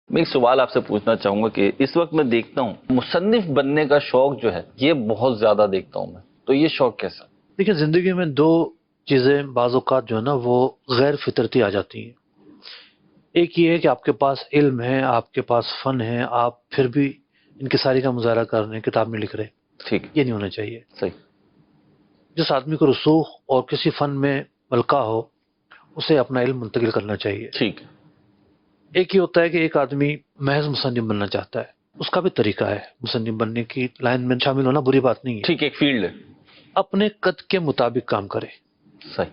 میں ایک سوال آپ سے پوچھنا چاہوں گا کہ اس وقت میں دیکھتا ہوں مصنف بننے کا شوق جو ہے یہ بہت زیادہ دیکھتا ہوں میں، تو یہ شوق کیسا؟ دیکھیں، زندگی میں دو چیزیں بعض اوقات جو ہے نا وہ غیر فطرتی آ جاتی ہیں۔ ایک یہ ہے کہ آپ کے پاس علم ہے، آپ کے پاس فن ہے، آپ پھر بھی انکساری کا مظاہرہ کر رہے ہیں، کتاب میں لکھ رہے ہیں۔ ٹھیک، یہ نہیں ہونا چاہیے۔ صحیح، جس آدمی کو رسوخ اور کسی فن میں ملکہ ہو اسے اپنا علم منتقل کرنا چاہیے۔ ٹھیک، ایک یہ ہوتا ہے کہ ایک آدمی محض مصنف بننا چاہتا ہے، اس کا بھی طریقہ ہے، مصنف بننے کی لائن میں شامل ہونا بری بات نہیں ہے۔ ٹھیک، ایک فیلڈ ہے، اپنے قد کے مطابق کام کرے۔ صحیح،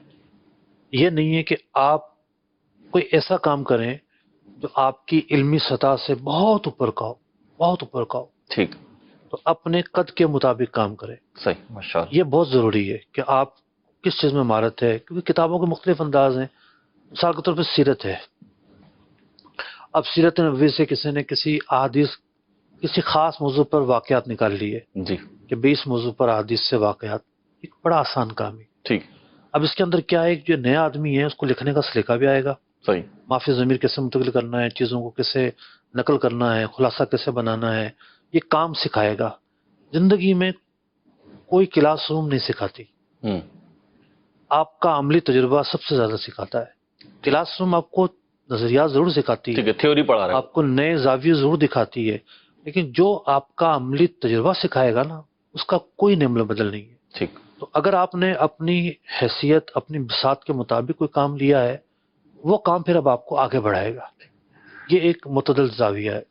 یہ نہیں ہے کہ آپ کوئی ایسا کام کریں جو آپ کی علمی سطح سے بہت اوپر کا ہو، بہت اوپر کا ہو۔ ٹھیک، تو اپنے قد کے مطابق کام کریں۔ صحیح، ماشاء اللہ، یہ بہت ضروری ہے کہ آپ کس چیز میں مہارت ہے، کیونکہ کتابوں کے مختلف انداز ہیں۔ مثال کے طور پہ سیرت ہے، اب سیرت نبوی سے کسی نے کسی احادیث کسی خاص موضوع پر واقعات نکال لیے جی، کہ 20 موضوع پر احادیث سے واقعات، ایک بڑا آسان کام ہے۔ ٹھیک، اب اس کے اندر کیا ہے، جو نیا آدمی ہے اس کو لکھنے کا سلیقہ بھی آئے گا، صحیح، معافی ضمیر کیسے منتقل کرنا ہے، چیزوں کو کیسے نقل کرنا ہے، خلاصہ کیسے بنانا ہے، یہ کام سکھائے گا۔ زندگی میں کوئی کلاس روم نہیں سکھاتی، ہوں، آپ کا عملی تجربہ سب سے زیادہ سکھاتا ہے۔ کلاس روم آپ کو نظریات ضرور سکھاتی ٹھیک ہے، ہے، تھیوری پڑھا رہے ہو، آپ کو نئے زاویے ضرور دکھاتی ہے، لیکن جو آپ کا عملی تجربہ سکھائے گا نا اس کا کوئی نعمل بدل نہیں ہے۔ ٹھیک، تو اگر آپ نے اپنی حیثیت اپنی بساط کے مطابق کوئی کام لیا ہے، وہ کام پھر اب آپ کو آگے بڑھائے گا۔ یہ ایک متعدل زاویہ ہے۔